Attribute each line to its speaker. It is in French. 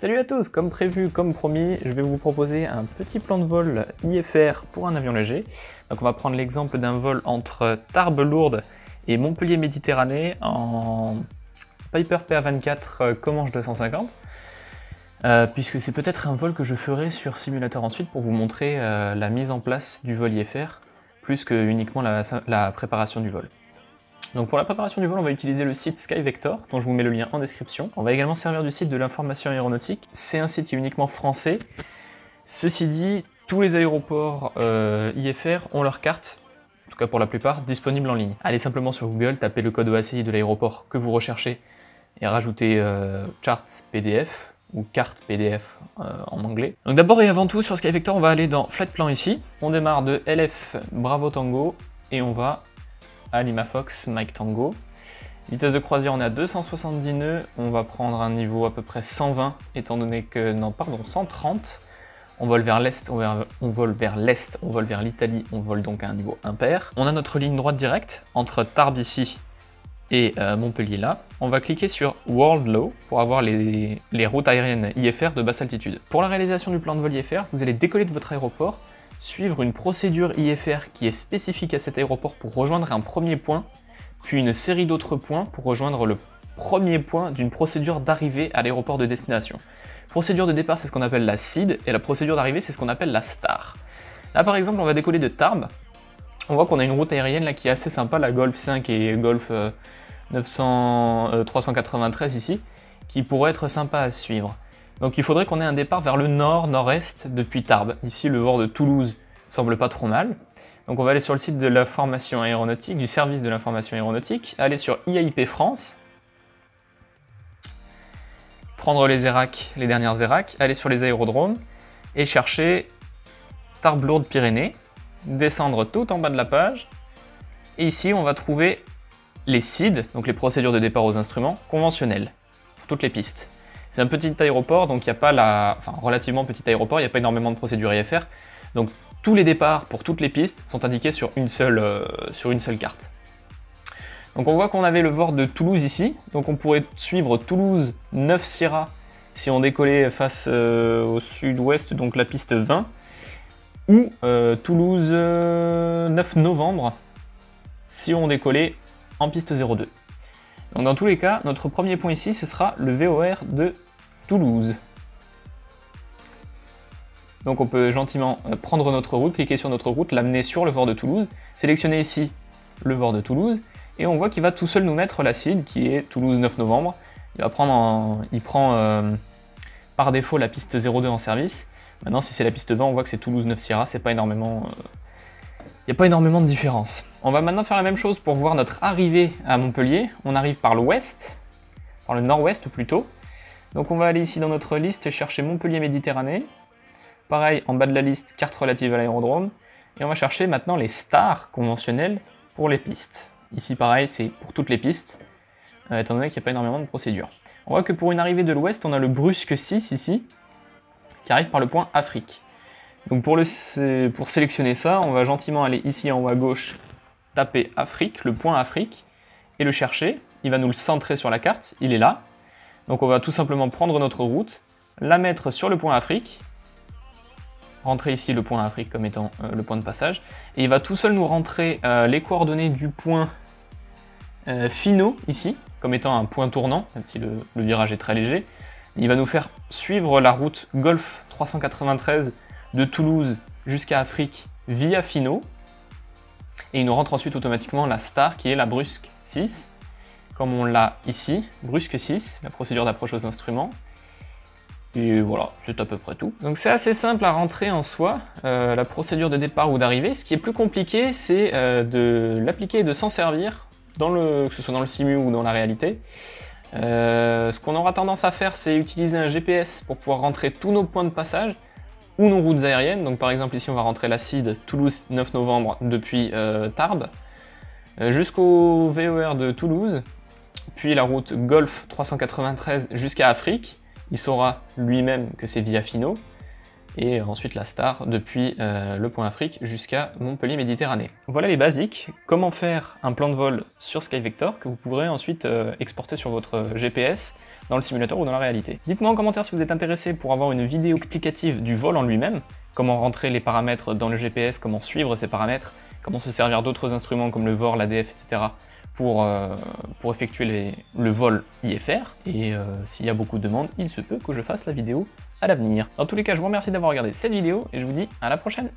Speaker 1: Salut à tous, comme prévu, comme promis, je vais vous proposer un petit plan de vol IFR pour un avion léger. Donc on va prendre l'exemple d'un vol entre Tarbes-Lourdes et Montpellier-Méditerranée en Piper PA24 Comanche 250. Puisque c'est peut-être un vol que je ferai sur simulateur ensuite pour vous montrer la mise en place du vol IFR, plus que uniquement la préparation du vol. Donc pour la préparation du vol, on va utiliser le site SkyVector, dont je vous mets le lien en description. On va également servir du site de l'information aéronautique. C'est un site qui est uniquement français. Ceci dit, tous les aéroports IFR ont leur carte, en tout cas pour la plupart, disponible en ligne. Allez simplement sur Google, tapez le code OACI de l'aéroport que vous recherchez et rajoutez charts PDF ou carte PDF en anglais. Donc d'abord et avant tout, sur SkyVector, on va aller dans Flight Plan ici. On démarre de LF Bravo Tango et on va à Lima Fox Mike Tango. Vitesse de croisière, on est à 270 nœuds, on va prendre un niveau à peu près 120, étant donné que, non pardon, 130. On vole vers l'est, on vole vers l'est, on vole vers l'Italie, on vole donc à un niveau impair. On a notre ligne droite directe entre Tarbes ici et Montpellier là. On va cliquer sur World Low pour avoir les routes aériennes IFR de basse altitude. Pour la réalisation du plan de vol IFR, vous allez décoller de votre aéroport, suivre une procédure IFR qui est spécifique à cet aéroport pour rejoindre un premier point, puis une série d'autres points pour rejoindre le premier point d'une procédure d'arrivée à l'aéroport de destination. Procédure de départ, c'est ce qu'on appelle la SID, et la procédure d'arrivée, c'est ce qu'on appelle la STAR. Là par exemple, on va décoller de Tarbes. On voit qu'on a une route aérienne là qui est assez sympa, la Golf 5 et Golf 393 ici, qui pourrait être sympa à suivre. Donc il faudrait qu'on ait un départ vers le nord-nord-est depuis Tarbes. Ici, le bord de Toulouse semble pas trop mal. Donc on va aller sur le site de l'information aéronautique, du service de l'information aéronautique, aller sur IAIP France, prendre les ERAC, les dernières ERAC, aller sur les aérodromes et chercher Tarbes-Lourdes-Pyrénées, descendre tout en bas de la page, et ici on va trouver les SID, donc les procédures de départ aux instruments, conventionnelles, pour toutes les pistes. C'est un petit aéroport, donc il n'y a pas relativement petit aéroport, il n'y a pas énormément de procédures IFR, donc tous les départs pour toutes les pistes sont indiqués sur une seule carte. Donc on voit qu'on avait le VOR de Toulouse ici, donc on pourrait suivre Toulouse 9 Sierra si on décollait face au sud-ouest, donc la piste 20, ou Toulouse 9 novembre si on décollait en piste 02. Donc dans tous les cas, notre premier point ici, ce sera le VOR de Toulouse. Donc on peut gentiment prendre notre route, cliquer sur notre route, l'amener sur le VOR de Toulouse, sélectionner ici le VOR de Toulouse, et on voit qu'il va tout seul nous mettre la SID, qui est Toulouse 9 novembre. Il prend par défaut la piste 02 en service. Maintenant, si c'est la piste 20, on voit que c'est Toulouse 9 Sierra, c'est pas énormément... Il n'y a pas énormément de différence. On va maintenant faire la même chose pour voir notre arrivée à Montpellier. On arrive par l'ouest, par le nord-ouest plutôt. Donc on va aller ici dans notre liste chercher Montpellier-Méditerranée. Pareil, en bas de la liste, carte relative à l'aérodrome. Et on va chercher maintenant les stars conventionnelles pour les pistes. Ici pareil, c'est pour toutes les pistes, étant donné qu'il n'y a pas énormément de procédures. On voit que pour une arrivée de l'ouest, on a le Brusque 6 ici, qui arrive par le point Afrique. Donc pour sélectionner ça, on va gentiment aller ici en haut à gauche, taper Afrique, le point Afrique, et le chercher. Il va nous le centrer sur la carte, il est là. Donc on va tout simplement prendre notre route, la mettre sur le point Afrique, rentrer ici le point Afrique comme étant le point de passage, et il va tout seul nous rentrer les coordonnées du point Finot ici, comme étant un point tournant, même si le virage est très léger. Il va nous faire suivre la route Golf 393 de Toulouse jusqu'à Afrique via Finot, et il nous rentre ensuite automatiquement la star qui est la Brusque 6, comme on l'a ici, Brusque 6, la procédure d'approche aux instruments. Et voilà, c'est à peu près tout. Donc c'est assez simple à rentrer en soi, la procédure de départ ou d'arrivée. Ce qui est plus compliqué, c'est de l'appliquer et de s'en servir, que ce soit dans le simu ou dans la réalité. Ce qu'on aura tendance à faire, c'est utiliser un GPS pour pouvoir rentrer tous nos points de passage, ou nos routes aériennes. Donc par exemple ici on va rentrer la SID Toulouse 9 novembre depuis Tarbes, jusqu'au VER de Toulouse, puis la route Golf 393 jusqu'à Afrique. Il saura lui-même que c'est via Finot. et ensuite la Star depuis le point Afrique jusqu'à Montpellier Méditerranée. Voilà les basiques, comment faire un plan de vol sur SkyVector que vous pourrez ensuite exporter sur votre GPS dans le simulateur ou dans la réalité. Dites-moi en commentaire si vous êtes intéressé pour avoir une vidéo explicative du vol en lui-même, comment rentrer les paramètres dans le GPS, comment suivre ces paramètres, comment se servir d'autres instruments comme le VOR, l'ADF, etc. pour effectuer le vol IFR, et s'il y a beaucoup de demandes, il se peut que je fasse la vidéo à l'avenir. Dans tous les cas, je vous remercie d'avoir regardé cette vidéo, et je vous dis à la prochaine.